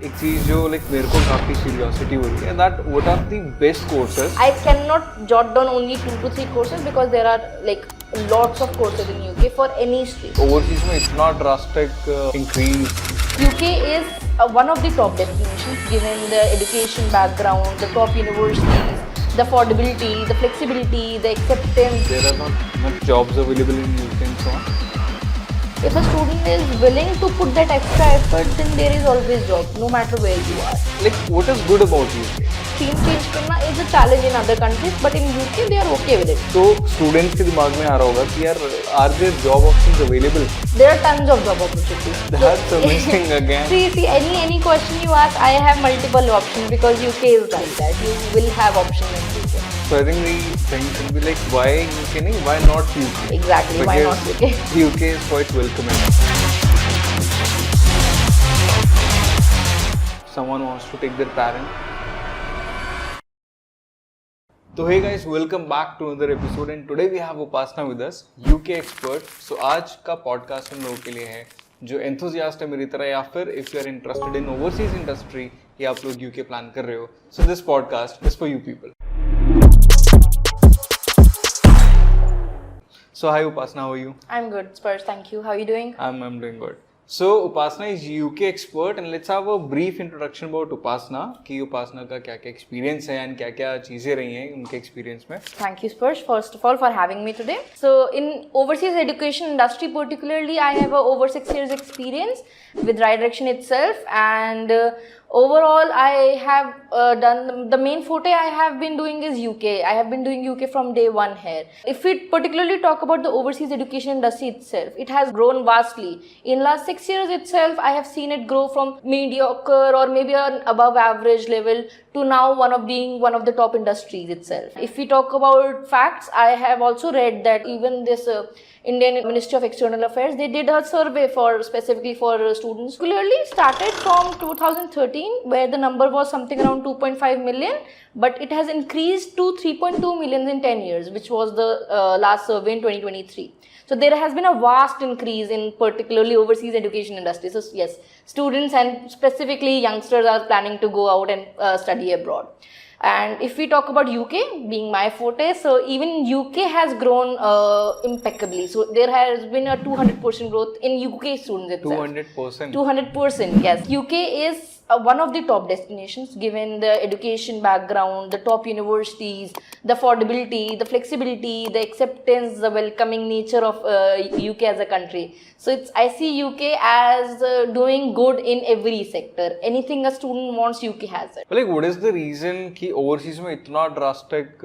एक चीज जो लाइक मेरे को काफी क्यूरियोसिटी हो रही है that what are the best courses I cannot jot down only 2 to 3 courses because there are like lots of courses in UK for any stream. Overseas में इतना drastic increase UK is one of the top destinations given the education background, the top universities, the affordability, the flexibility, the acceptance. There are not much jobs available in UK and so on If a student is willing to put that extra effort, then there is always job, no matter where you are. Like what is good about UK Stream change करना is a challenge in other countries, but in UK they are okay with it. तो students के दिमाग में आ रहा होगा कि यार are there job options available There are tons of job opportunities. That's amazing again See, any question you ask, I have multiple options because UK is like that. You will have options in UK. So I think the thing should be like why UK nahi, why not UK? Exactly, why not UK? UK is quite welcoming. Someone wants to take their parent. So hey guys, welcome back to another episode and today we have Upasna with us, UK expert. So आज का podcast हम लोगों के लिए है जो enthusiast है मेरी तरह या फिर if you are interested in overseas industry या आप लोग UK plan कर रहे हो. So this podcast is for you people. So hi Upasna, how are you? I'm good, Spurs. Thank you. How are you doing? I'm doing good. So Upasna is UK expert and let's have a brief introduction about Upasna कि Upasna का क्या क्या experience है and क्या क्या चीजें रही हैं उनके experience में. Thank you, Spurs, first of all, for having me today. So, in overseas education industry particularly, I have over 6 years experience with Right Direction itself, and overall, I have done the main forte I have been doing is UK. I have been doing UK from day one here. If we particularly talk about the overseas education industry itself, it has grown vastly. In last 6 years itself, I have seen it grow from mediocre or maybe an above average level to now one of the top industries itself. If we talk about facts, I have also read that even this Indian Ministry of External Affairs, they did a survey specifically for students. Clearly started from 2013 where the number was something around 2.5 million, but it has increased to 3.2 million in 10 years, which was the last survey in 2023. So there has been a vast increase in particularly overseas education industry. So yes, students and specifically youngsters are planning to go out and study abroad. And if we talk about UK being my forte, so even UK has grown impeccably. So there has been a 200% growth in UK students itself. 200%. 200%, yes. UK is one of the top destinations given the education background, the top universities, the affordability, the flexibility, the acceptance, the welcoming nature of UK as a country. So I see UK as doing good in every sector. Anything a student wants, UK has it. But like, what is the reason कि overseas में इतना drastic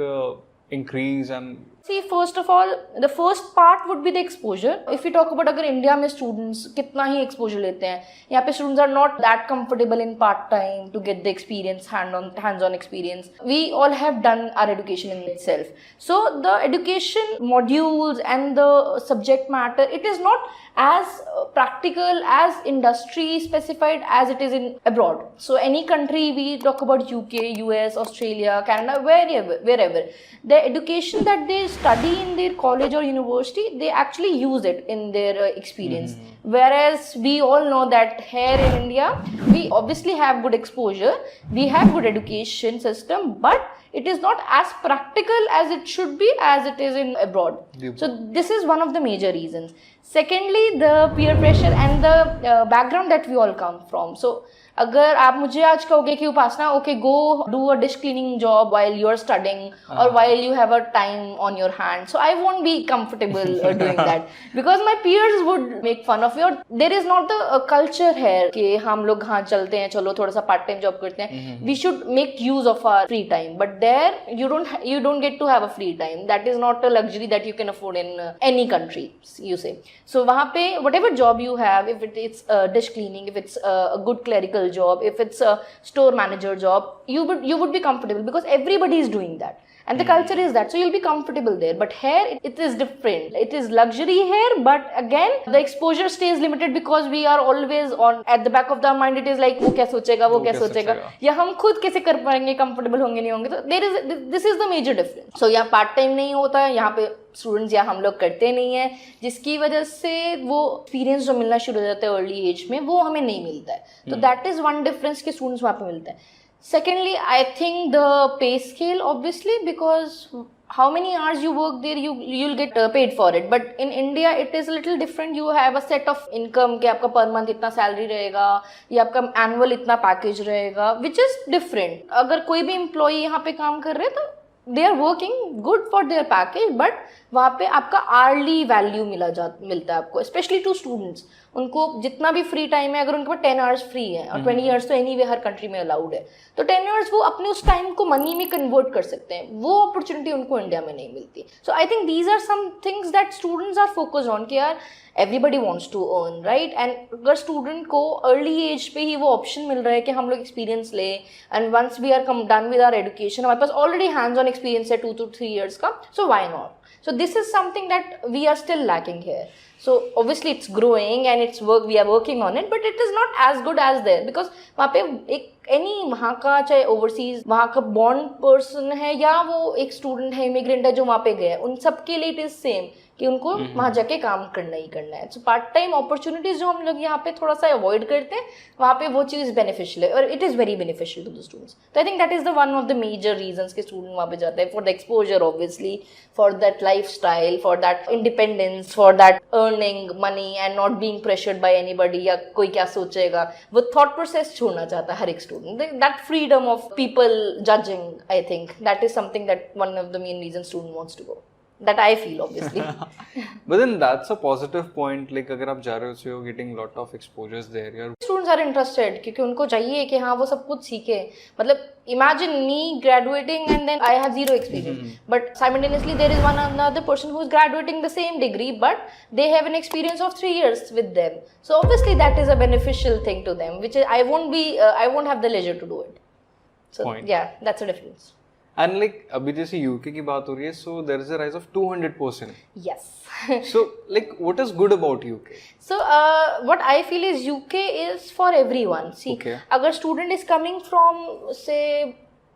increase and See, first of all, the first part would be the exposure. If we talk about अगर India में students कितना ही exposure लेते हैं, यहाँ पे students are not that comfortable in part time to get the experience, hands-on experience. We all have done our education in itself. So the education modules and the subject matter, it is not as practical, as industry specified as it is in abroad. So any country, we talk about UK, US, Australia, Canada, wherever, the education that they study in their college or university, they actually use it in their experience. Whereas we all know that here in India, we obviously have good exposure, we have good education system, but it is not as practical as it should be as it is in abroad. So this is one of the major reasons. Secondly, the peer pressure and the background that we all come from. So अगर आप मुझे आज कहोगे कि Upasana okay go do a dish cleaning job while you are studying or while you have a time on your hand, so I won't be comfortable doing that because my peers would make fun of me. और there is not the culture here कि हम लोग हाँ चलते हैं चलो थोड़ा सा पार्ट टाइम जॉब करते हैं. We should make use of our free time, but there you don't get to have a free time. That is not a luxury that you can afford in any country, you say. So वहाँ पे whatever job you have, if it's dish cleaning, if it's a good clerical job, if it's a store manager job, you would be comfortable because everybody is doing that. and the culture is that, so you'll be comfortable there. But here it is different. It is luxury here, but again the exposure stays limited because we are always on at the back of the mind. It is like वो क्या सोचेगा, वो क्या सोचेगा, या हम खुद कैसे कर पाएंगे, comfortable होंगे नहीं होंगे. तो this is the major difference. So यहाँ part time नहीं होता है, यहाँ पे स्टूडेंट्स या हम लोग करते नहीं है, जिसकी वजह से वो एक्सपीरियंस जो मिलना शुरू हो जाता है अर्ली एज में वो हमें नहीं मिलता है. तो दैट इज वन डिफरेंस कि स्टूडेंट्स वहाँ पे मिलते हैं. Secondly, I think the pay scale, obviously, because how many hours you work there, you'll get paid for it. But in India, it is a little different. You have a set of income कि आपका per month इतना salary रहेगा या आपका annual इतना package रहेगा, which is different. अगर कोई भी employee यहाँ पे काम कर रहे हैं तो they are working good for their package, but वहाँ पे आपका hourly value मिलता है आपको, especially to students. उनको जितना भी फ्री टाइम है, अगर उनके पास 10 आवर्स फ्री है और 20 आवर्स तो एनीवे हर कंट्री में अलाउड है, तो 10 आवर्स वो अपने उस टाइम को मनी में कन्वर्ट कर सकते हैं. वो अपॉर्चुनिटी उनको इंडिया में नहीं मिलती. So I think these are some things that students are focused on कि यार everybody wants to earn, right. And अगर स्टूडेंट को अर्ली एज पे ही वो ऑप्शन मिल रहा है कि हम लोग एक्सपीरियंस ले, and once we are come done with our education, हमारे पास ऑलरेडी हैंड्स ऑन एक्सपीरियंस है 2 to 3 years का, so why not. So this is something that we are still lacking here. So obviously it's growing and it's work, we are working on it, but it is not as good as there because वहाँ पे एक any वहाँ का चाहे overseas वहाँ का born person है या वो एक student है, immigrant है जो वहाँ पे गया है, उन सब के लिए it is same कि उनको वहाँ जाके काम करना ही करना है. सो पार्ट टाइम अपॉर्चुनिटीज जो हम लोग यहाँ पे थोड़ा सा अवॉइड करते हैं, वहाँ पे वो चीज़ बेनिफिशियल है और it is very beneficial to the students. तो I think that is the one of the major reasons के स्टूडेंट वहाँ पे जाते हैं, for the exposure obviously, for that lifestyle, for that independence, for that earning money and not being pressured by anybody या कोई क्या सोचेगा, वो थॉट प्रोसेस छोड़ना चाहता है हर एक student. That freedom of people judging, I think that is something that one of the main reason student wants to go. That I feel obviously. But then that's a positive point. Like अगर आप जा रहे हो so you're getting lot of exposures there. You're... Students are interested क्योंकि उनको चाहिए कि हाँ वो सब कुछ सीखे. मतलब imagine me graduating and then I have zero experience. But simultaneously there is one another person who is graduating the same degree but they have an experience of 3 years with them. So obviously that is a beneficial thing to them, which is I won't have the leisure to do it. So point. Yeah, that's a difference. And like अभी जैसे UK की बात हो रही है, so there is a rise of 200%. Yes. So like what is good about UK? So what I feel is UK is for everyone. See, अगर student is coming from say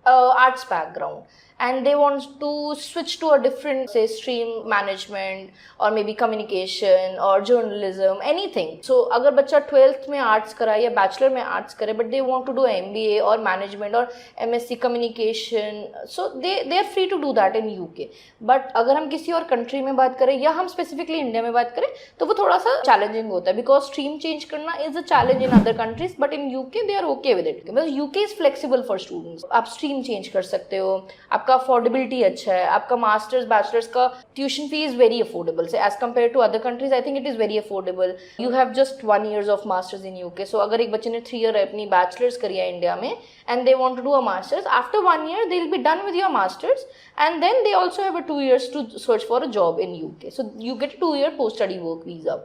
arts background and they want to switch to a different say stream, management or maybe communication or journalism, anything. So अगर बच्चा 12th में arts करा या bachelor में arts करे but they want to do MBA or management or MSc communication, so they are free to do that in UK. But अगर हम किसी और country में बात करें या हम specifically India में बात करें तो वो थोड़ा सा challenging होता है because stream change करना is a challenge in other countries, but in UK they are okay with it because UK is flexible for students. आप stream change कर सकते हो, आपका अफोर्डेबिलिटी अच्छा है, आपका मास्टर्स बैचलर्स का tuition fee is very affordable. से as compare to other countries I think it is very affordable. You have just 1 years of masters in UK. So अगर एक बच्चे ने 3 year अपनी बैचलर्स करी है इंडिया में and they want to do a masters, after 1 year they will be done with your masters and then they also have 2 years to search for a job in UK. So you get 2 year post study work visa.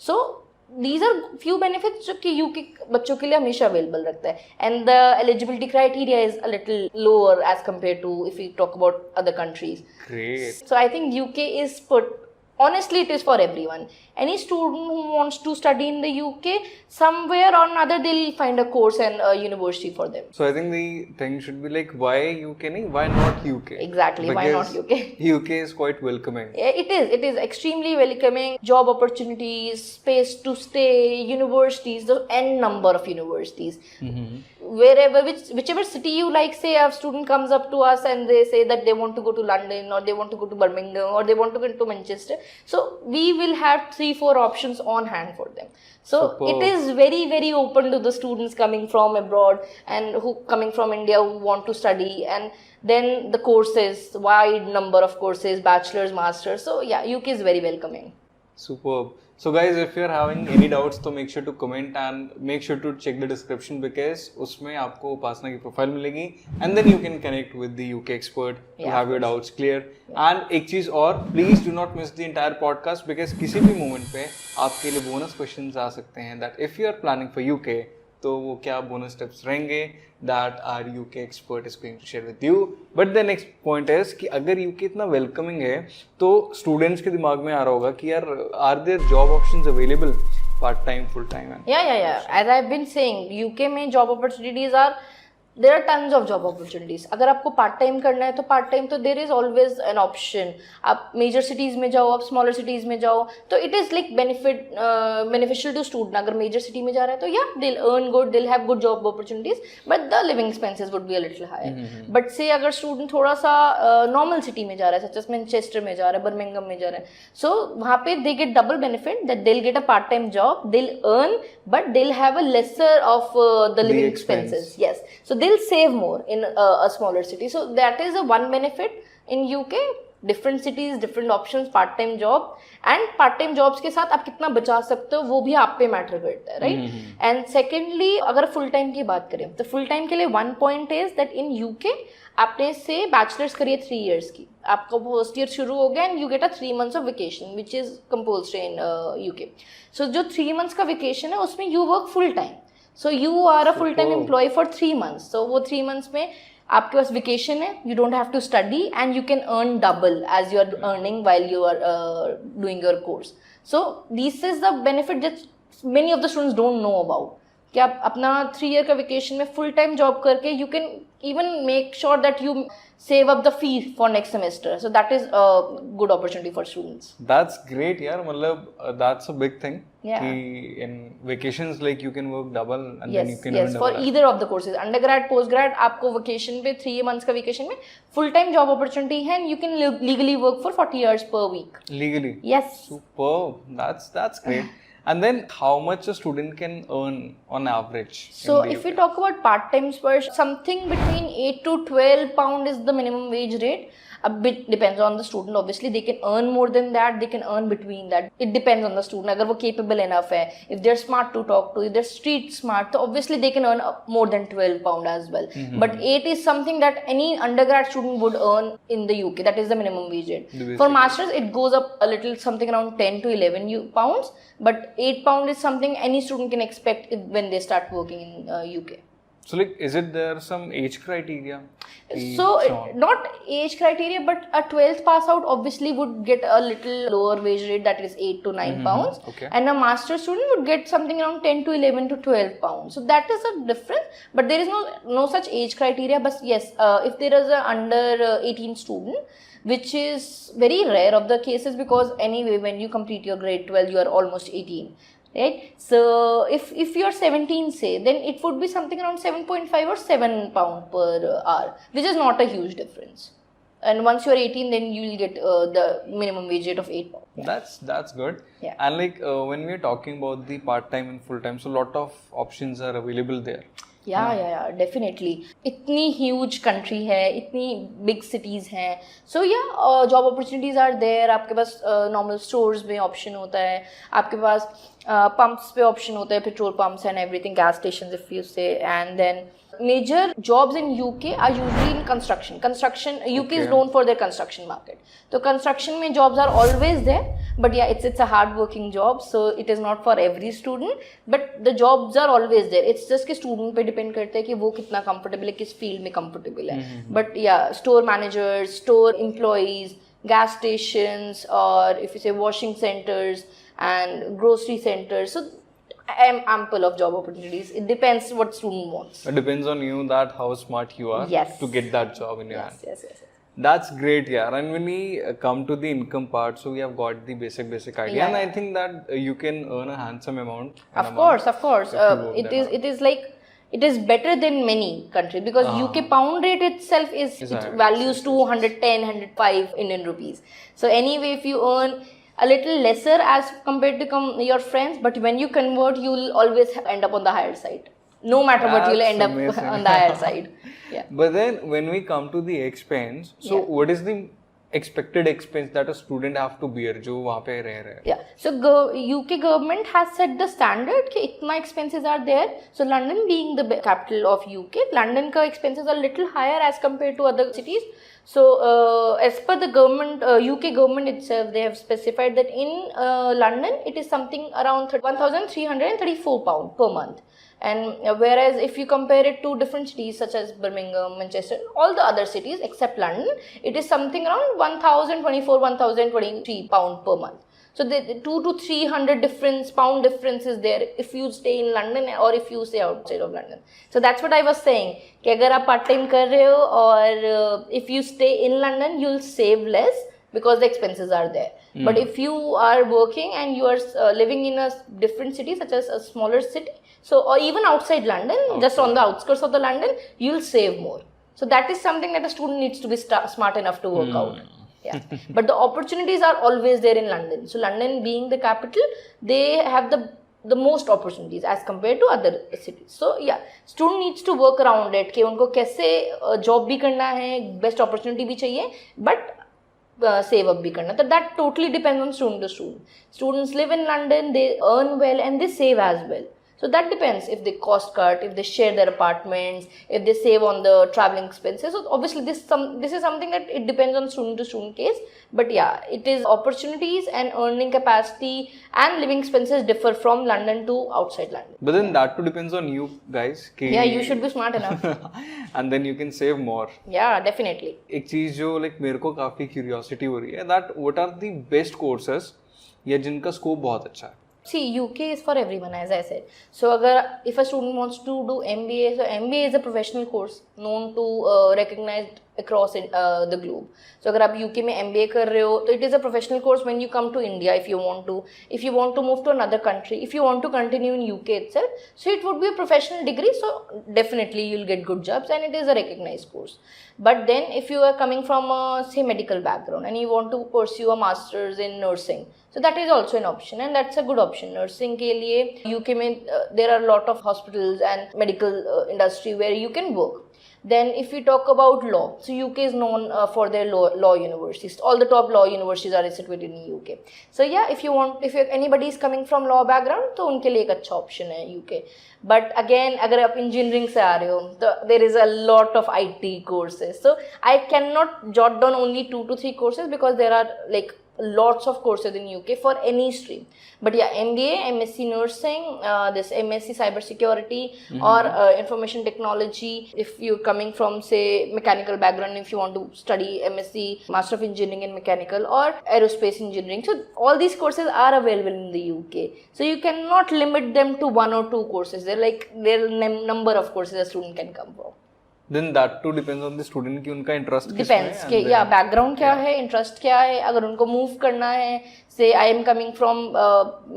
So these are few benefits जो कि UK बच्चों के लिए हमेशा available रखता है. And the eligibility criteria is a little lower age compare to if you talk about other countries. Great. So I think UK is put, honestly it is for everyone. Any student who wants to study in the UK, somewhere or another they'll find a course and a university for them. So I think the thing should be like why UK nahi, why not UK? Exactly, because why not UK? UK is quite welcoming. It is extremely welcoming. Job opportunities, space to stay, universities, the n number of universities. Wherever, whichever city you like, say a student comes up to us and they say that they want to go to London or they want to go to Birmingham or they want to go to Manchester. So we will have 3-4 options on hand for them. So Superb. it is very, very open to the students coming from abroad and who coming from India who want to study, and then the courses, wide number of courses, bachelor's, master's. So yeah, UK is very welcoming. Superb. So guys, if you are having any doubts, तो make sure to comment and make sure to check the description because उसमें आपको उपासना की profile मिलेगी and then you can connect with the UK expert to have your doubts clear. And एक चीज़ और, please do not miss the entire podcast because किसी भी moment पे आपके लिए bonus questions आ सकते हैं that if you are planning for UK, तो वो क्या बोनस टिप्स रहेंगे that our UK expert is going to share with you. But the next point is कि अगर UK इतना वेलकमिंग है तो स्टूडेंट्स के दिमाग में आ रहा होगा कि यार are there job options available part time full time and as I've been saying UK में job opportunities are there are tons of job opportunities. अगर आपको पार्ट टाइम करना है तो पार्ट टाइम तो there is always an option. आप major cities में जाओ, आप स्मॉलर सिटीज में जाओ, तो it is like beneficial to student. अगर मेजर सिटी में जा रहा है तो या they'll earn good, they'll have good job opportunities, but the living expenses would be a little higher. But say अगर स्टूडेंट थोड़ा सा नॉर्मल सिटी में जा रहा है, सच एज मैनचेस्टर में जा रहा है, बर्मिंघम में जा रहा है, सो वहाँ पे they get double benefit that they'll get a part time job, they'll earn, but they'll have a lesser of the living expenses. Yes, so they'll save more in a smaller city. So that is a one benefit in UK. Different cities, different options, part time job, and part time jobs के साथ आप कितना बचा सकते हो वो भी आप पे मैटर करता है, राइट. एंड सेकेंडली अगर फुल टाइम की बात करें तो फुल टाइम के लिए one point is that in UK आपने से बैचलर्स करिए 3 years की, आपका फर्स्ट ईयर शुरू हो गया and you get a 3 months of vacation which is compulsory in UK. So जो 3 months का वेकेशन है उसमें you work full time. So you are a full-time employee for 3 months. So वो 3 months में आपके पास vacation है, you don't have to study and you can earn double as you are earning while you are doing your course. So this is the benefit that many of the students don't know about. कि आप अपना 3 year का vacation में full time job करके you can even make sure that you save up the fee for next semester. So that is a good opportunity for students. That's great यार, मतलब that's a big thing. Yeah. कि in vacations like you can work double and Yes, then you can yes, earn for double. either of the courses, undergrad, postgrad, आपको vacation पे 3 months का vacation में full time job opportunity है and you can legally work for 40 hours per week. Legally? Yes. Superb. That's great. And then how much a student can earn on average? So if we talk about part-time spurs, something between 8 to 12 pound is the minimum wage rate. A bit depends on the student. Obviously, they can earn more than that. They can earn between that. It depends on the student. अगर वो capable enough है, if they're smart to talk to, if they're street smart, so obviously they can earn more than 12 pound as well. But 8 is something that any undergrad student would earn in the UK. That is the minimum wage rate. For masters, it goes up a little, something around 10 to 11 pounds. But 8 pound is something any student can expect when they start working in UK. So like, is it there some age criteria? So not age criteria, but a 12th pass out obviously would get a little lower wage rate, that is 8 to 9 pounds. Okay. And a master student would get something around 10 to 11 to 12 pounds. So that is a difference, but there is no such age criteria. But yes, if there is a under 18 student, which is very rare of the cases, because anyway when you complete your grade 12 you are almost 18. Right, so if you're 17 say, then it would be something around 7.5 or 7 pound per hour, which is not a huge difference. And once you're 18, then you will get the minimum wage rate of 8 pound. Yeah. That's good. Yeah. And like when we're talking about the part time and full time, so a lot of options are available there. Yeah, definitely. इतनी huge country है, इतनी big cities हैं, so yeah, job opportunities are there. आपके पास normal stores में option होता है, आपके पास pumps पे option होता है, petrol pumps and everything, gas stations if you say, and then major jobs in UK are usually in construction. UK is known for their construction market. So construction में jobs are always there, but yeah, it's a hard working job, so it is not for every student, but the jobs are always there. It's just कि student पे depend करता है कि वो कितना comfortable है, किस field में comfortable है. But yeah, store managers, store employees, gas stations, or if you say washing centers and grocery centers, so ample of job opportunities. It depends what student wants. It depends on you that how smart you are to get that job in your hand. Yes. That's great, yeah. And when we come to the income part, so we have got the basic idea, and I think that you can earn a handsome amount. Of course. It is like, it is better than many countries, because UK pound rate itself is it values to 110, 105 Indian rupees. So anyway, if you earn a little lesser as compared to your friends, but when you convert, you will always end up on the higher side. No matter what, you will end up on the higher side. Yeah. But then when we come to the expense, so what is the expected expense that a student have to bear जो वहाँ पे रह रहे हैं? Yeah. So UK government has set the standard कि इतना expenses are there. So London being the capital of UK, London का expenses are little higher as compared to other cities. So, as per the government, UK government itself, they have specified that in London, it is something around £1,334 per month. And whereas if you compare it to different cities such as Birmingham, Manchester, all the other cities except London, it is something around £1,023 per month. So the 200 to 300 pound difference is there if you stay in London or if you stay outside of London. So that's what I was saying. कि अगर आप part time कर रहे हो और if you stay in London, you'll save less because the expenses are there. But if you are working and you are living in a different city, such as a smaller city, so or even outside London, just on the outskirts of the London, you'll save more. So that is something that the student needs to be smart enough to work out. Yeah, but the opportunities are always there in London. So London being the capital, they have the most opportunities as compared to other cities. So yeah, student needs to work around it कि उनको कैसे job भी करना है, best opportunity भी चाहिए, but save up भी करना. So that totally depends on student to student. Students live in London, they earn well and they save as well. So that depends if they cost cut, if they share their apartments, if they save on the traveling expenses. So obviously this is something that it depends on student to student case. But yeah, it is opportunities and earning capacity and living expenses differ from London to outside London. But then that too depends on you guys. Yeah, you should be smart enough. And then you can save more. Yeah, definitely. एक चीज जो like मेरे को काफी curiosity हो रही है that what are the best courses या जिनका scope बहुत अच्छा है. See, UK is for everyone, as I said. So, if a student wants to do MBA, so MBA is a professional course known to recognized across the globe. So, अगर आप UK में MBA कर रहे हो, तो it is a professional course when you come to India. If you want to move to another country, if you want to continue in UK itself, so it would be a professional degree. So definitely you'll get good jobs, and it is a recognized course. But then, if you are coming from a say medical background and you want to pursue a master's in nursing, so that is also an option, and that's a good option. Nursing के लिए UK में there are a lot of hospitals and medical industry where you can work. Then if we talk about law, so UK is known for their law universities. All the top law universities are situated in UK. So yeah, if anybody is coming from law background, तो उनके लिए एक अच्छा option है UK. But again, अगर आप engineering से आ रहे हो, तो there is a lot of IT courses. So I cannot jot down only 2 to 3 courses because there are like lots of courses in UK for any stream. But yeah, MBA, MSc nursing, this MSc cybersecurity or information technology. If you're coming from say mechanical background, if you want to study MSc Master of Engineering in Mechanical or Aerospace Engineering, so all these courses are available in the UK. So you cannot limit them to 1 or 2 courses. There are number of courses a student can come from. Then that too depends on the student कि उनका interest depends कि या background क्या है, interest क्या है. अगर उनको move करना है, say I am coming from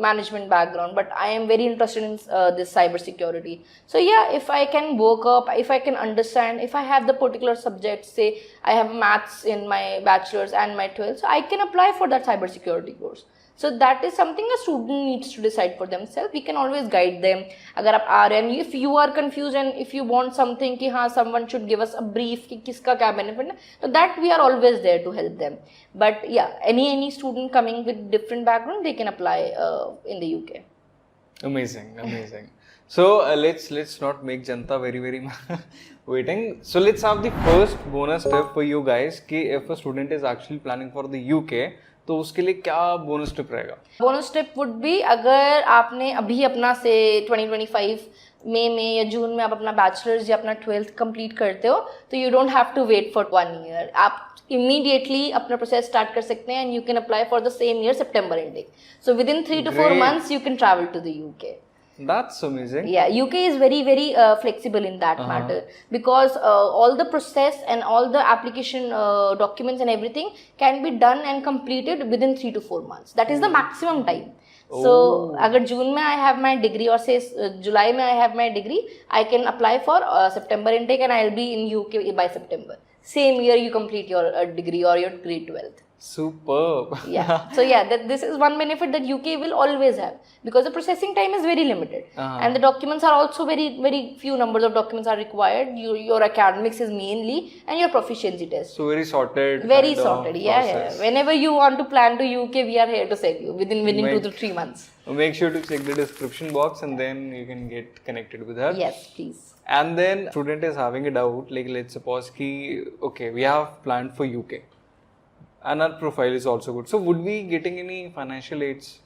management background, but I am very interested in this cyber security. So yeah, if I can work up, if I can understand, if I have the particular subject, say I have maths in my bachelor's and my 12th, so I can apply for that cyber security course. So that is something a student needs to decide for themselves. We can always guide them. अगर आप आ रहे हैं, if you are confused and if you want something कि हाँ someone should give us a brief कि किसका क्या benefit है, so that we are always there to help them. But yeah, any student coming with different background, they can apply in the UK. Amazing. So let's not make Janta very waiting. So let's have the first bonus step for you guys कि if a student is actually planning for the UK, तो उसके लिए क्या bonus tip रहेगा? Bonus tip would be अगर आपने अभी अपना से 2025 मई में या जून में आप अपना बैचलर्स या अपना 12th कंप्लीट करते हो, तो you don't have to wait for 1 year. आप इमीडिएटली अपना प्रोसेस स्टार्ट कर सकते हैं and you can apply for the same year सितंबर ending. So within 3 to 4 months you can travel to the UK. That's amazing. Yeah, UK is very flexible in that matter because all the process and all the application documents and everything can be done and completed within 3 to 4 months. That is the maximum time. So, अगर जून में I have my degree or say July में I have my degree, I can apply for September intake and I'll be in UK by September. Same year you complete your degree or your grade 12th. Superb. Yeah. So yeah, this is one benefit that UK will always have because the processing time is very limited and the documents are also very few numbers of documents are required. Your academics is mainly and your proficiency test. So very sorted. Very sorted. Yeah. Whenever you want to plan to UK, we are here to save you within 2 to 3 months. Make sure to check the description box and then you can get connected with her. Yes, please. And then student is having a doubt, like let's suppose ki, okay, we have planned for UK and our profile is also good. So would we getting any financial aids?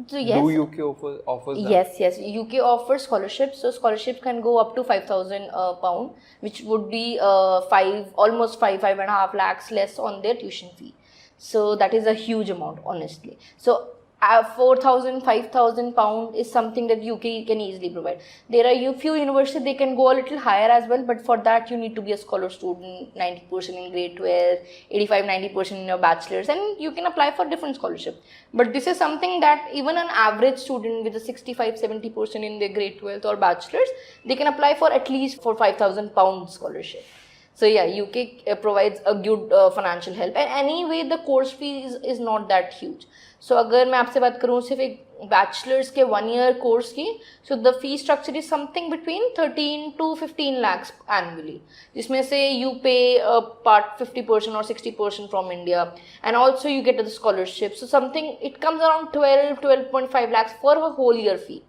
So yes. Do UK offers that? Yes. UK offers scholarships. So scholarships can go up to 5,000 pound, which would be almost 5.5 lakhs less on their tuition fee. So that is a huge amount, honestly. So 4,000, 5,000 pound is something that UK can easily provide. There are few universities, they can go a little higher as well, but for that you need to be a scholar student, 90% in grade 12, 85-90% in your bachelor's, and you can apply for different scholarship. But this is something that even an average student with a 65-70% in their grade 12 or bachelor's, they can apply for at least for 5,000 pound scholarship. So yeah, UK provides a good financial help, and anyway the course fee is not that huge. So अगर मैं आपसे बात करूँ सिर्फ एक bachelors के 1 year course की, so the fee structure is something between 13 to 15 lakhs annually, जिसमें से you pay part 50% or 60% from India, and also you get the scholarship. So something, it comes around 12.5 lakhs for a whole year fee.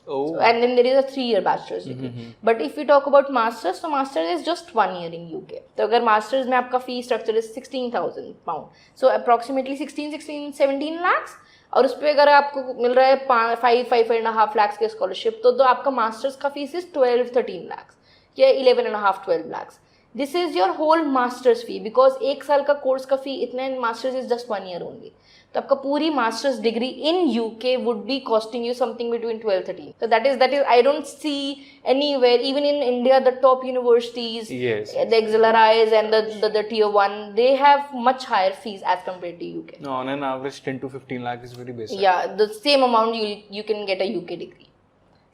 Oh. So, and then there is a 3 year bachelor's degree. But if we talk about masters, so masters is just 1 year in UK. So अगर masters में आपका fee structure is 16,000 pound, so approximately 17 lakhs, और उस पर अगर आपको मिल रहा है 5.5 lakhs के scholarship, तो आपका masters का fees is 12-13 lakhs या 11.5-12 lakhs. This is your whole master's fee, because 1 साल का course का fee इतना, and masters is just 1 year only. तो आपका पूरी masters degree in UK would be costing you something between 12-13. So that is I don't see anywhere, even in India, the top universities, yes, the XLRIs and the tier 1, they have much higher fees as compared to UK. No, on an average 10 to 15 lakh is very basic. Yeah, the same amount you can get a UK degree.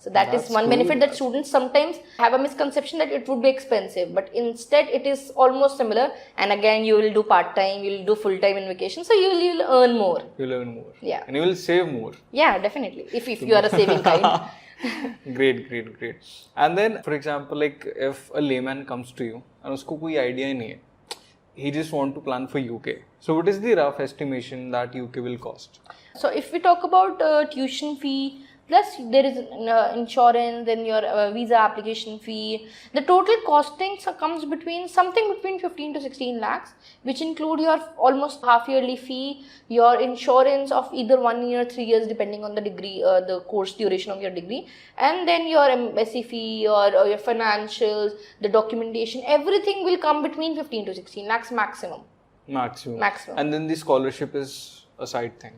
So that's one cool benefit, that students sometimes have a misconception that it would be expensive, but instead it is almost similar. And again, you will do part-time, you will do full-time in vacation, so you will earn more. You will earn more. Yeah. And you will save more. Yeah, definitely. If you are a saving kind. Great. And then, for example, like if a layman comes to you and usko koi idea ही नहीं है, he just want to plan for UK. So what is the rough estimation that UK will cost? So if we talk about tuition fee, plus there is insurance and your visa application fee, the total costing comes between 15 to 16 lakhs, which include your almost half yearly fee, your insurance of either 1 year, 3 years, depending on the degree, the course duration of your degree, and then your MSc fee, your financials, the documentation, everything will come between 15 to 16 lakhs maximum. And then the scholarship is a side thing?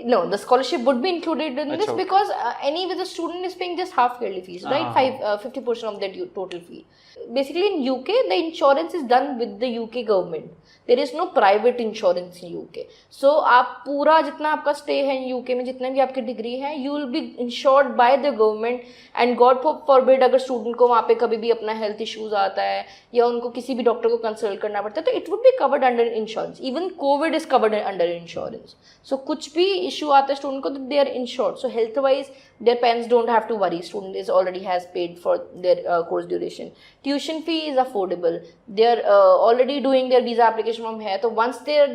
No, the scholarship would be included in this, because anyway the student is paying just half yearly fees, right? 50% of their total fee. Basically in UK, the insurance is done with the UK government. There is no private insurance in UK. So आप पूरा जितना आपका stay है UK में, जितने भी आपकी degree है, you will be insured by the government, and God forbid अगर student को वहाँ पे कभी भी अपना health issues आता है या उनको किसी भी डॉक्टर को कंसल्ट करना पड़ता है, तो it would be covered under insurance. Even COVID is covered under insurance. So कुछ भी issue आता है student को, तो they are insured. So health wise their parents don't have to worry. Student is already has paid for their course duration. Tuition fee is affordable. They are already doing their visa application from here. So once they are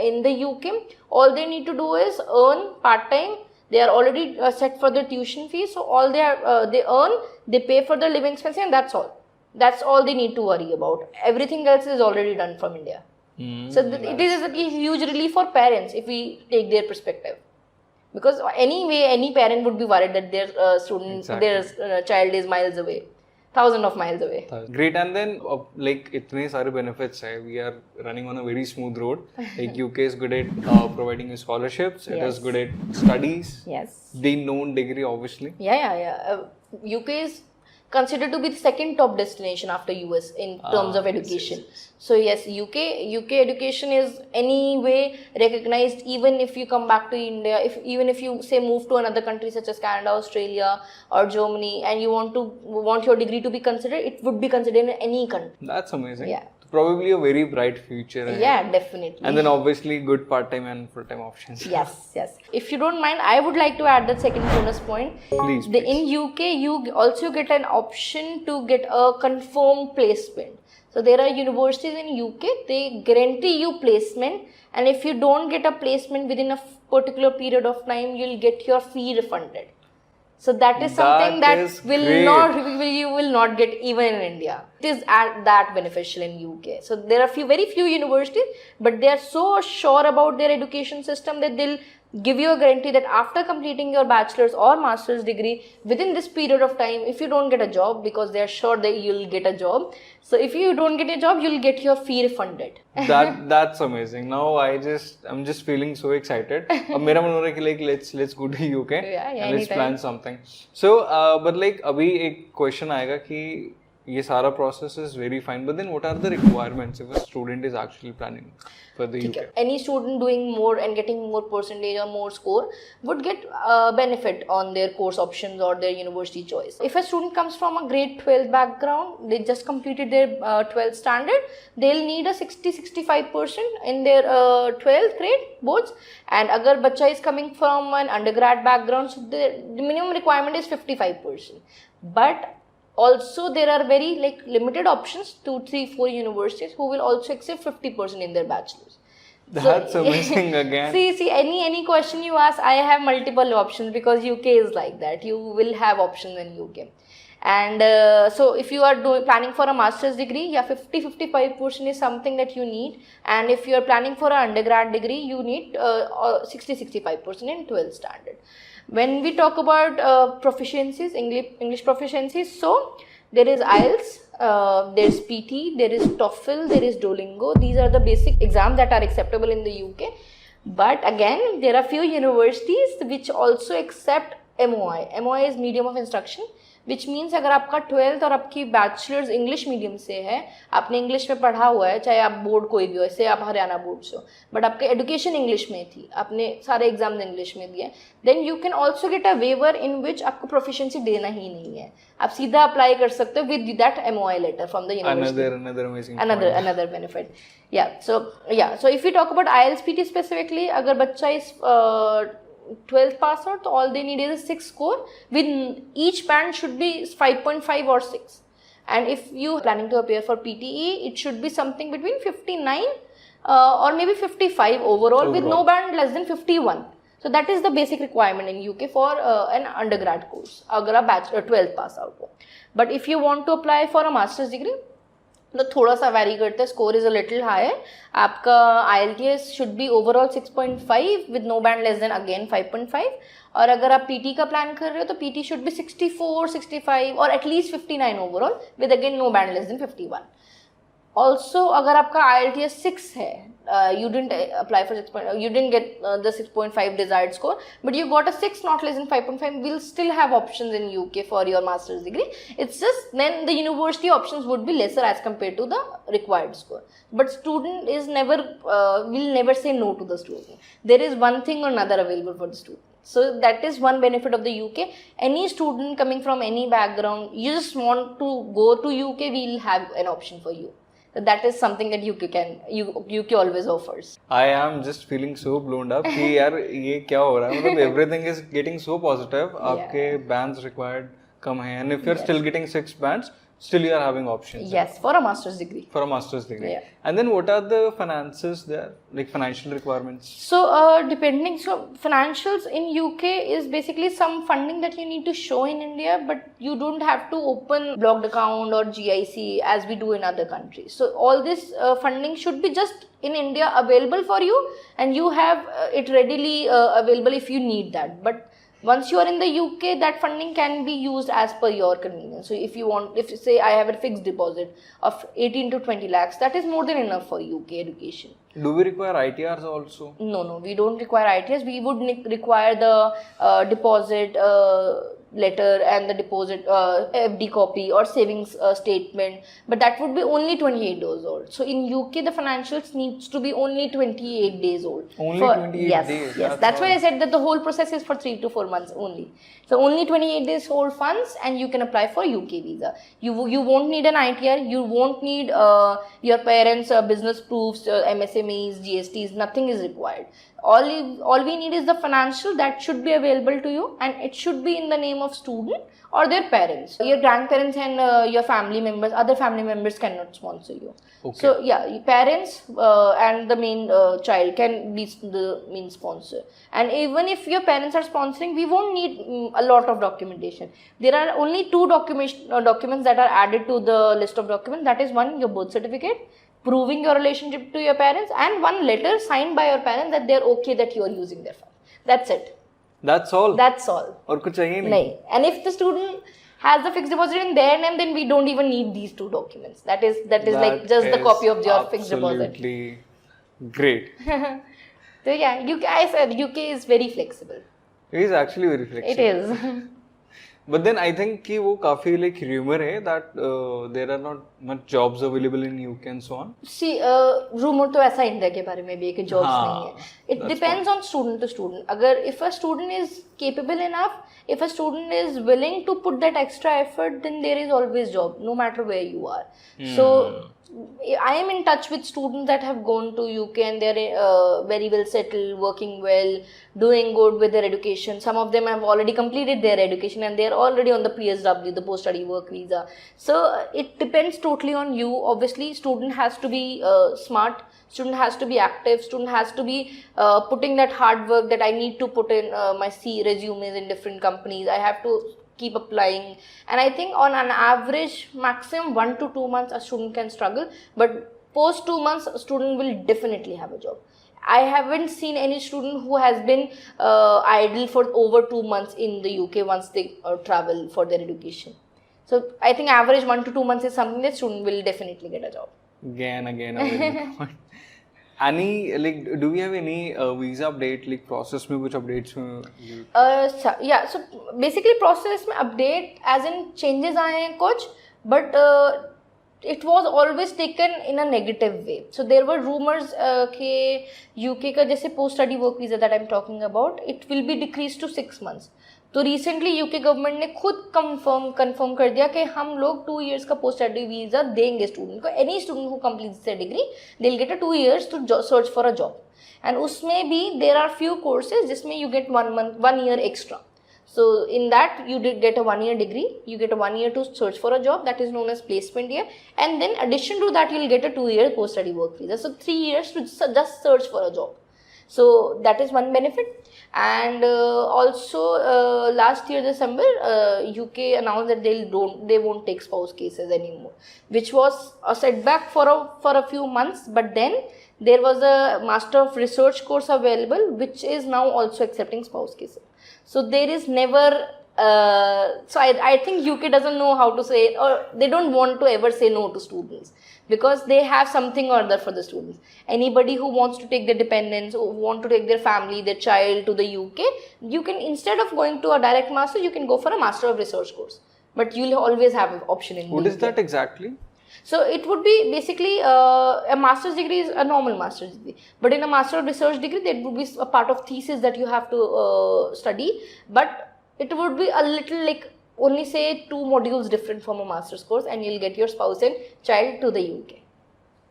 in the UK, all they need to do is earn part time. They are already set for the tuition fee. So all they earn, they pay for the living expenses, and that's all. That's all they need to worry about. Everything else is already done from India. So it is a huge relief for parents if we take their perspective. Because anyway, any parent would be worried that their student, their child is miles away, thousands of miles away. Great. And then like itne sare benefits hai, we are running on a very smooth road. Like UK is good at providing you scholarships. It is good at studies. Yes. The known degree, obviously. Yeah. UK is considered to be the second top destination after US in terms of education. Yes. So yes, UK education is anyway recognized. Even if you come back to India, even if you say move to another country such as Canada, Australia or Germany, and you want your degree to be considered, it would be considered in any country. That's amazing. Yeah. Probably a very bright future. Yeah, definitely. And then obviously good part-time and full-time options. Yes. If you don't mind, I would like to add that second bonus point. Please. In UK, you also get an option to get a confirmed placement. So there are universities in UK, they guarantee you placement, and if you don't get a placement within a particular period of time, you'll get your fee refunded. So that is something that is will great. you will not get even in India. It is that beneficial in UK. So there are very few universities, but they are so sure about their education system that they'll give you a guarantee that after completing your bachelor's or master's degree, within this period of time, if you don't get a job, because they are sure that you'll get a job. So if you don't get a job, you'll get your fee refunded. That's amazing. Now I'm just feeling so excited. अब मेरा मन हो रहा है कि like let's go to UK and let's plan something. So but like अभी एक question आएगा कि ये सारा process is very fine, but then what are the requirements if a student is actually planning for the UK? Any student doing more and getting more percentage or more score would get benefit on their course options or their university choice. If a student comes from a grade 12 background, they just completed their 12th standard, they'll need a 60-65% in their 12th grade boards. And agar bacha is coming from an undergrad background, so the minimum requirement is 55%. But also there are very limited options, 2, 3, 4 universities who will also accept 50% in their bachelors. That's amazing again. See, any question you ask, I have multiple options because UK is like that. You will have options in UK. And so if you are planning for a master's degree, 50-55% is something that you need. And if you are planning for an undergrad degree, you need 60-65% in 12th standard. When we talk about proficiencies, English proficiencies, so there is IELTS, there is PT, there is TOEFL, there is Duolingo. These are the basic exams that are acceptable in the UK. But again, there are few universities which also accept MOI. MOI is medium of instruction, which means अगर आपका 12th और आपकी bachelors English medium से है, आपने English में पढ़ा हुआ है, चाहे आप बोर्ड कोई भी हो, जैसे आप हरियाणा बोर्ड से हो, बट आपके एजुकेशन इंग्लिश में थी, आपने सारे एग्जाम्स इंग्लिश में दिए, then you can also get a waiver in which आपको प्रोफिशिएंसी देना ही नहीं है. आप सीधा अप्लाई कर सकते हो with that MOI letter from the university. Another benefit. So if we talk about IELTS PT specifically, अगर बच्चा इस 12th pass out, so all they need is a 6 score. With each band should be 5.5 or 6. And if you are planning to appear for PTE, it should be something between 59 or maybe 55 overall, with no band less than 51. So that is the basic requirement in UK for an undergrad course, अगर आप 12th pass out हो. But if you want to apply for a master's degree, तो थोड़ा सा vary करता है, score is a little higher. आपका IELTS should be overall 6.5 with no band less than again 5.5. और अगर आप PT का प्लान कर रहे हो तो PT शुड बी 64, 65 और at least 59 overall with again no band less than 51. Also अगर आपका IELTS 6 है, you didn't apply for 6. You didn't get the 6.5 desired score, but you got a 6 not less than 5.5. We'll still have options in UK for your master's degree. It's just then the university options would be lesser as compared to the required score. But student is will never say no to the student. There is one thing or another available for the student. So that is one benefit of the UK. Any student coming from any background, you just want to go to UK, we'll have an option for you. That is something that UK always offers. I am just feeling so blown up कि यार ये क्या हो रहा है, मतलब everything is getting so positive. आपके bands required कम हैं, and if you're still getting 6 bands, still you are having options. Yes, for a master's degree. For a master's degree. Yeah. And then what are the finances there, like financial requirements? So financials in UK is basically some funding that you need to show in India, but you don't have to open blocked account or GIC as we do in other countries. So all this funding should be just in India available for you, and you have it readily available if you need that. But once you are in the UK, that funding can be used as per your convenience. So if you say I have a fixed deposit of 18 to 20 lakhs, that is more than enough for UK education. Do we require ITRs also? No, we don't require ITRs. We would require the deposit letter and the deposit FD copy or savings statement, but that would be only 28 days old. So in UK, the financials needs to be only 28 days old. Only 28 days? Yes. That's why I said that the whole process is for 3 to 4 months only. So only 28 days old funds, and you can apply for UK visa. You won't need an ITR. You won't need your parents' business proofs, MSA SMEs, GSTs, nothing is required. All we need is the financial that should be available to you, and it should be in the name of student or their parents. Your grandparents and your family members, other family members cannot sponsor you. Okay. So yeah, your parents and the main child can be the main sponsor. And even if your parents are sponsoring, we won't need a lot of documentation. There are only two documents that are added to the list of documents. That is one, your birth certificate, proving your relationship to your parents, and one letter signed by your parents that they are okay that you are using their fund. That's it. That's all. That's all. और कुछ चाहिए नहीं. नहीं. And if the student has the fixed deposit in their name, then we don't even need these two documents. That is like just the copy of your fixed deposit. Absolutely great. So yeah, I said UK is very flexible. It is actually very flexible. It is. But then I think कि वो काफी like rumor है that there are not much jobs available in UK and so on. See, rumor तो ऐसा India के बारे में भी है कि jobs नहीं है. It depends on student to student. अगर if a student is capable enough, if a student is willing to put that extra effort, then there is always job, no matter where you are. So I am in touch with students that have gone to UK and they're very well settled, working well, doing good with their education. Some of them have already completed their education and they're already on the PSW, the post-study work visa. So it depends totally on you. Obviously, student has to be smart, student has to be active, student has to be putting that hard work that I need to put in my resumes in different companies. I have to keep applying, and I think on an average maximum 1 to 2 months a student can struggle, but post 2 months a student will definitely have a job. I haven't seen any student who has been idle for over 2 months in the UK once they travel for their education. So I think average 1 to 2 months is something that student will definitely get a job. Again, a very good point. Any like, do we have any visa update like process में कुछ updates में? Yeah, so basically process में update as in changes आए हैं कुछ, but it was always taken in a negative way. So there were rumors कि UK का जैसे post study work visa that I'm talking about, it will be decreased to 6 months. तो recently UK government ने खुद confirm कर दिया कि हम लोग 2 years का पोस्ट स्टडी वीजा देंगे स्टूडेंट को. Any student who completes their degree they will get a 2 years to search for a job. And उसमें भी देयर आर फ्यू कोर्सेज जिसमें you get 1 year extra. So in that you did get a 1 year degree, you get a 1 year to search for a job, that is known as placement year, and then addition to that you will get a 2 year post study work visa. So 3 years to just search for a job. So that is one benefit. And also last year December UK announced that they won't take spouse cases anymore, which was a setback for a few months. But then there was a Master of Research course available which is now also accepting spouse cases. So there is never so I think UK doesn't know how to say, or they don't want to ever say no to students, because they have something or other for the students. Anybody who wants to take their dependents, who want to take their family, their child to the UK, you can, instead of going to a direct master, you can go for a Master of Research course. But you'll always have an option in What the is UK. that exactly? So it would be basically a master's degree is a normal master's degree, but in a Master of Research degree there would be a part of thesis that you have to study, but it would be a little like only say 2 modules different from a master's course, and you'll get your spouse and child to the UK.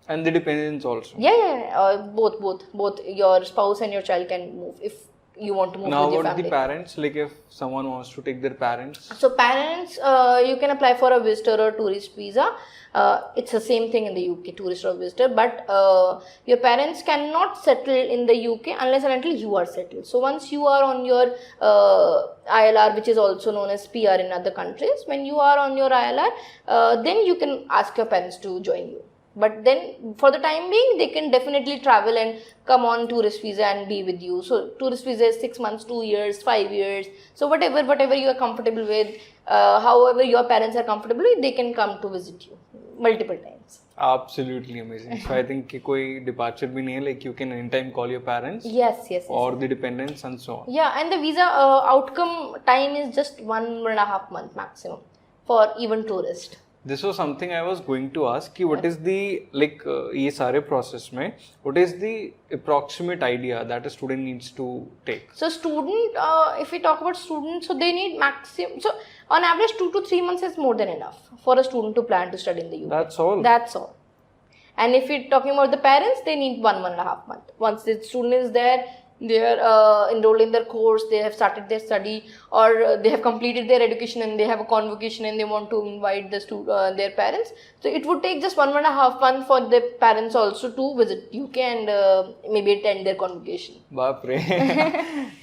And the dependents also. Yeah. Both your spouse and your child can move if you want to move Now with your about family. the parents, like if someone wants to take their parents. So parents, you can apply for a visitor or tourist visa. It's the same thing in the UK, tourist or visitor, but your parents cannot settle in the UK unless and until you are settled. So once you are on your ILR, which is also known as PR in other countries, when you are on your ILR, then you can ask your parents to join you. But then for the time being, they can definitely travel and come on tourist visa and be with you. So tourist visa is 6 months, 2 years, 5 years. So whatever you are comfortable with, however your parents are comfortable with, they can come to visit you multiple times. Absolutely amazing. So I think कि कोई departure भी नहीं है, like you can anytime call your parents. Yes. Or the dependents and so on. Yeah, and the visa outcome time is just 1.5 month maximum for even tourist. This was something I was going to ask कि what is the like ये सारे process में what is the approximate idea that a student needs to take? So student, if we talk about students, so they need maximum. So on average 2 to 3 months is more than enough for a student to plan to study in the UK. That's all. That's all. And if you're talking about the parents, they need 1.5 month. Once the student is there, they are enrolled in their course, they have started their study, or they have completed their education and they have a convocation and they want to invite their parents. So it would take just 1.5 month for the parents also to visit UK and maybe attend their convocation. Baap re.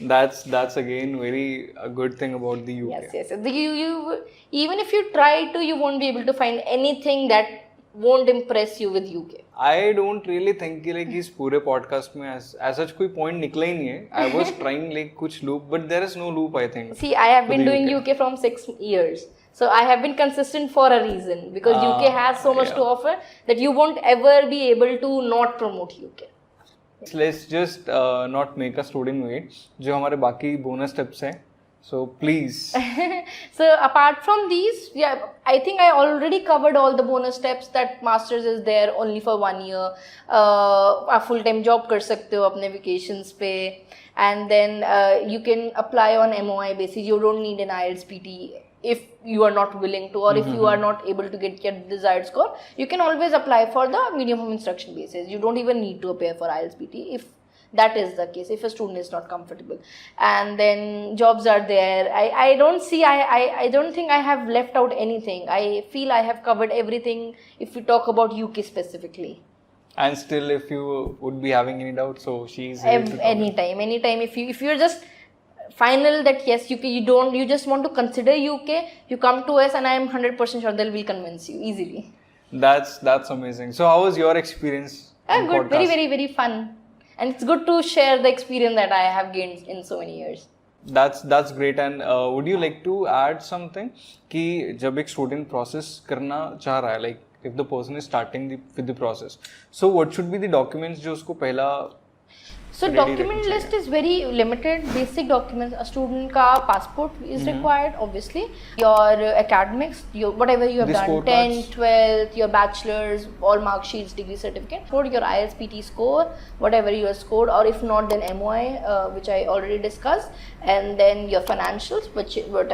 That's again very a good thing about the UK. Yes. You even if you try to, you won't be able to find anything that won't impress you with UK. I don't really think कि like इस पूरे podcast में as such कोई point निकला ही नहीं है. I was trying like कुछ loop, but there is no loop I think. See, I have been doing UK from 6 years. So I have been consistent for a reason, because UK has so much to offer that you won't ever be able to not promote UK. Let's just not make a student wait. जो हमारे बाकी bonus steps हैं. So please. So apart from these, I think I already covered all the bonus steps. That masters is there only for 1 year. आप full time job कर सकते हो अपने vacations पे, and then you can apply on MOI basis. You don't need an IELTS PT if you are not willing to, or if you are not able to get your desired score. You can always apply for the medium home instruction basis. You don't even need to appear for IELTS PT if that is the case, if a student is not comfortable. And then jobs are there. I don't think I have left out anything. I feel I have covered everything if we talk about UK specifically. And still, if you would be having any doubt, so she's here to anytime. If you're just final that yes, you just want to consider UK, you come to us and I am 100% sure they will convince you easily. That's amazing. So how was your experience? Good, very, very, very fun. And it's good to share the experience that I have gained in so many years. That's great. And would you like to add something कि जब एक student process करना चाह रहा है, like if the person is starting with the process, so what should be the documents जो उसको पहला So document list is very limited. Basic documents, a student ka passport is required, obviously. Your academics, whatever you have done, 10th, 12th, your bachelor's, all mark sheets, degree certificate, your IELTS PT score, whatever you have scored, or if not, then MOI, which I already discussed, and then your financials,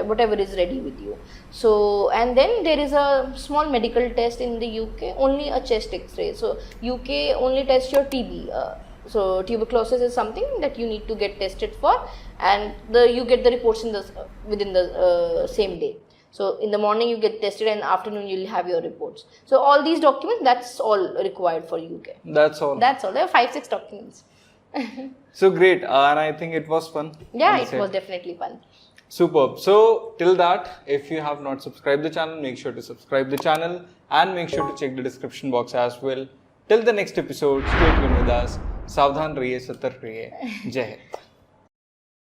whatever is ready with you. So, and then there is a small medical test in the UK, only a chest X-ray. So UK only tests your TB. So tuberculosis is something that you need to get tested for, and you get the reports within the same day. So in the morning you get tested, and afternoon you'll have your reports. So all these documents, that's all required for UK. That's all. There are 5-6 documents. So great, and I think it was fun. Yeah, it was definitely fun. Superb. So till that, if you have not subscribed the channel, make sure to subscribe the channel and make sure to check the description box as well. Till the next episode, stay tuned with us. सावधान रहिए, सतर्क रहिए. जय हिंद.